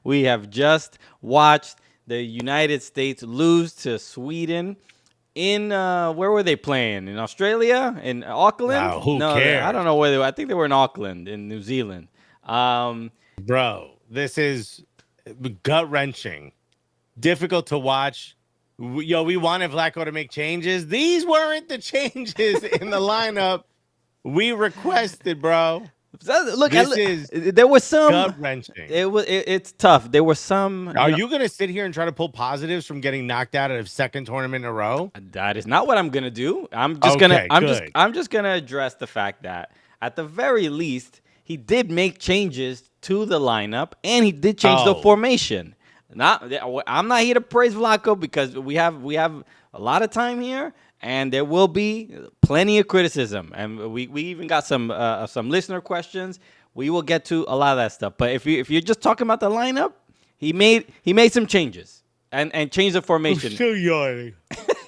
We have just watched the United States lose to Sweden in where were they playing? In Australia? In Auckland? Who No, I don't cares, know where they were. I think they were in Auckland in New Zealand. Um, bro? This is gut wrenching, difficult to watch. Yo, we wanted Flacco to make changes. These weren't the changes in the lineup we requested, bro. look, This is there was gut some. wrenching. It's tough. There were some, Are you gonna sit here and try to pull positives from getting knocked out of second tournament in a row? that is not what I'm gonna do. Okay, good. I'm just gonna address the fact that at the very least he did make changes to the lineup and he did change the Oh, formation. Not I'm not here to praise Vlaco because we have a lot of time here and there will be plenty of criticism and we even got some listener questions. We will get to a lot of that stuff. But if you're just talking about the lineup, he made some changes and changed the I'm formation. still yawning.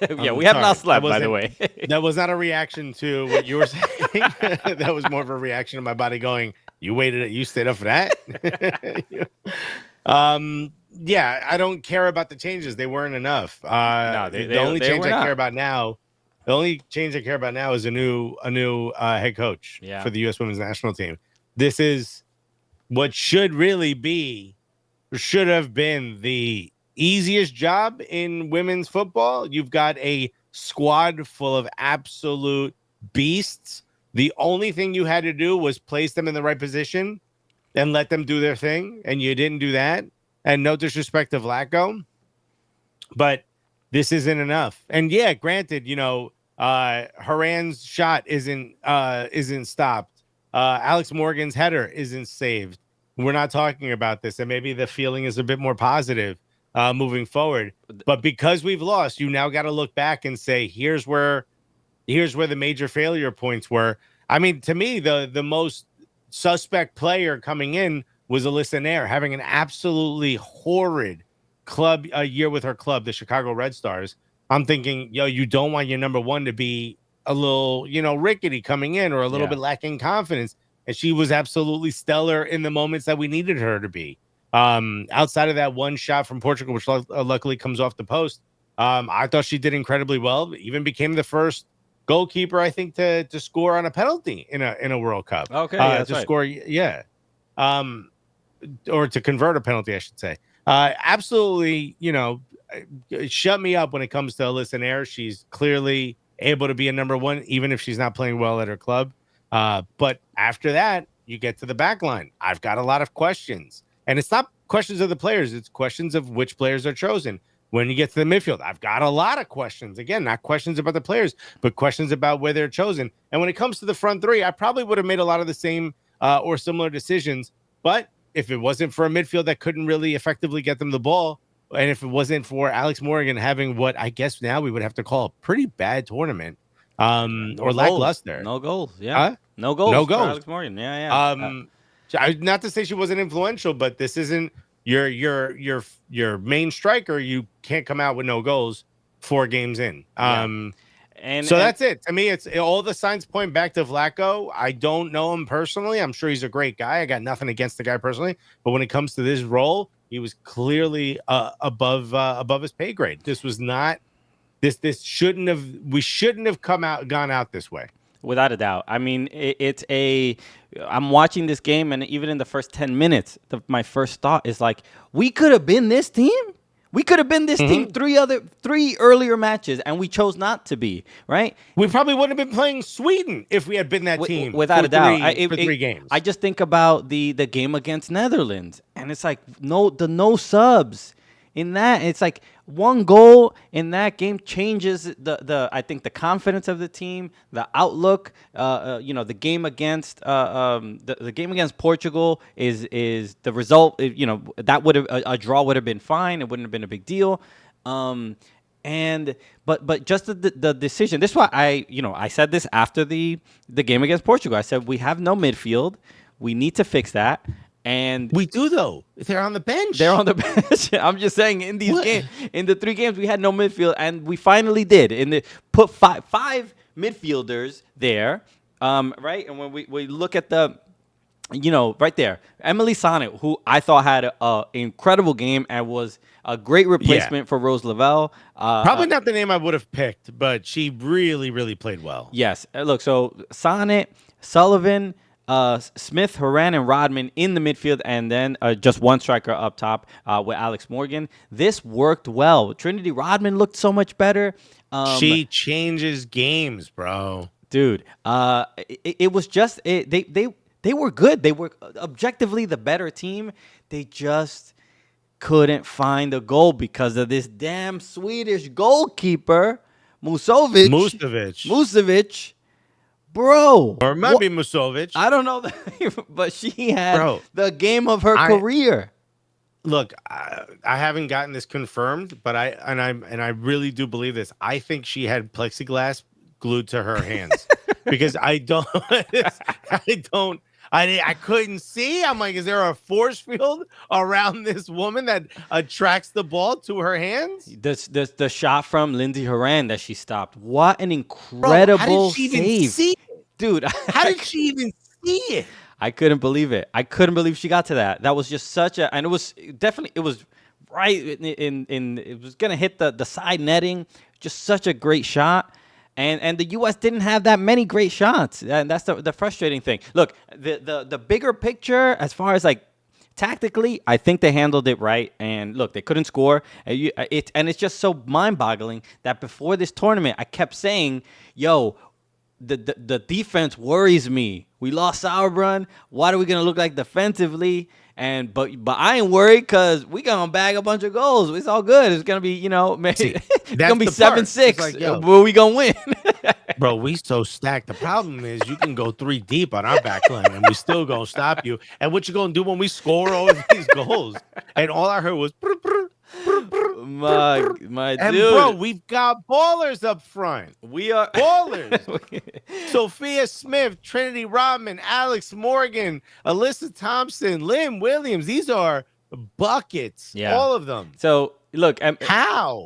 Yeah, I'm we have not sorry. slept, by the way. That was not a reaction to what you were saying. That was more of a reaction to my body going, "You waited, you stayed up for that." Yeah, I don't care about the changes. They weren't enough. No, The only they change were I care not. about now, the only change I care about now is a new head coach Yeah. for the U.S. Women's National Team. This is what should have been the easiest job in women's football. You've got a squad full of absolute beasts. The only thing you had to do was place them in the right position and let them do their thing, and you didn't do that. And no disrespect to Vlaco, but this isn't enough. And yeah, granted, Haran's shot isn't stopped. Alex Morgan's header isn't saved. We're not talking about this, and maybe the feeling is a bit more positive moving forward. But because we've lost, you now got to look back and say, here's where the major failure points were. I mean, to me, the most suspect player coming in was Alyssa Nair, having an absolutely horrid club a year with her club, the Chicago Red Stars. I'm thinking, yo, you don't want your number one to be a little, rickety coming in or a little Yeah. bit lacking confidence. And she was absolutely stellar in the moments that we needed her to be. Outside of that one shot from Portugal, which luckily comes off the post, I thought she did incredibly well. Even became the first goalkeeper, I think, to score on a penalty in a World Cup. Okay, yeah, that's To right. score, yeah, um, or to convert a penalty, I should say. Absolutely, shut me up when it comes to Alyssa Nair. She's clearly able to be a number one, even if she's not playing well at her club. But after that, you get to the back line. I've got a lot of questions, and it's not questions of the players; it's questions of which players are chosen. When you get to the midfield, I've got a lot of questions. Again, not questions about the players, but questions about where they're chosen. And when it comes to the front three, I probably would have made a lot of the same or similar decisions. But if it wasn't for a midfield that couldn't really effectively get them the ball, and if it wasn't for Alex Morgan having what I guess now we would have to call a pretty bad tournament, No or goals. lackluster, No goals. Yeah. huh? No No goals for goals. Alex Morgan. Yeah, yeah. Um, not to say she wasn't influential, but this isn't your main striker. You can't come out with no goals 4 games in. Yeah. And So and that's it. To me, it's all the signs point back to Vlaco. I don't know him personally. I'm sure he's a great guy. I got nothing against the guy personally, but when it comes to this role, he was clearly above his pay grade. This was not this shouldn't have we shouldn't have gone out this way. without a doubt. I mean, I'm watching this game, and even in the first 10 minutes, my first thought is like, we could have been this team. We could have been this team Mhm. three earlier matches, and we chose not to be. Right? We probably wouldn't have been playing Sweden if we had been that team Without for a doubt. three games. I just think about the game against Netherlands, and it's like no subs in that. It's like one goal in that game changes the I think the confidence of the team, the outlook. The game against the game against Portugal is the result. That would have a draw would have been fine. It wouldn't have been a big deal. Um, and but just the decision. This is why I said this after the game against Portugal. I said we have no midfield. We need to fix that. And We do though. They're on the bench. they're on the bench. I'm just saying in these What? games, in the 3 games, we had no midfield, and we finally did. Put five midfielders there, right? And when we look at right there, Emily Sonnet, who I thought had an incredible game and was a great Yeah. replacement for Rose Lavelle. Probably not the name I would have picked, but she really, really played well. Yes. Look, so Sonnet, Sullivan, Smith, Horan, and Rodman in the midfield, and then just one striker up top with Alex Morgan. This worked well. Trinity Rodman looked so much better. She changes games, bro. Dude, it was just they were good. They were objectively the better team. They just couldn't find a goal because of this damn Swedish goalkeeper, Musovic. Musovic, bro. Or it might be Musovic. I don't know, but she had Bro, the game of her career. Look, I haven't gotten this confirmed, but I really do believe this. I think she had plexiglass glued to her hands because I couldn't see. I'm like, is there a force field around this woman that attracts the ball to her hands? The shot from Lindsey Horan that she stopped. What an incredible how did she save, even see it? Dude! How did she even see it? I couldn't believe it. I couldn't believe she got to that. That was just such a, and it was right in it was gonna hit the side netting. Just such a great shot. And the U.S. didn't have that many great shots, and that's the frustrating thing. Look, the bigger picture, as far as like tactically, I think they handled it right. And look, they couldn't score. And it's just so mind-boggling that before this tournament, I kept saying, "Yo, the defense worries me. We lost Sauerbrunn. What are we gonna look like defensively?" And but I ain't worried because we gonna bag a bunch of goals. It's all good. It's gonna be maybe it's gonna be 7-6. Like, but we gonna win. Bro, we so stacked. The problem is you can go 3 deep on our back line and we still gonna stop you. And what you gonna do when we score all of these goals? And all I heard was brr, brr, brr, brr, my and dude. bro, we've got ballers up front. We are ballers. Sophia Smith, Trinity Rodman, Alex Morgan, Alyssa Thompson, Lynn Williams. These are buckets. Yeah. All of them. So look, how?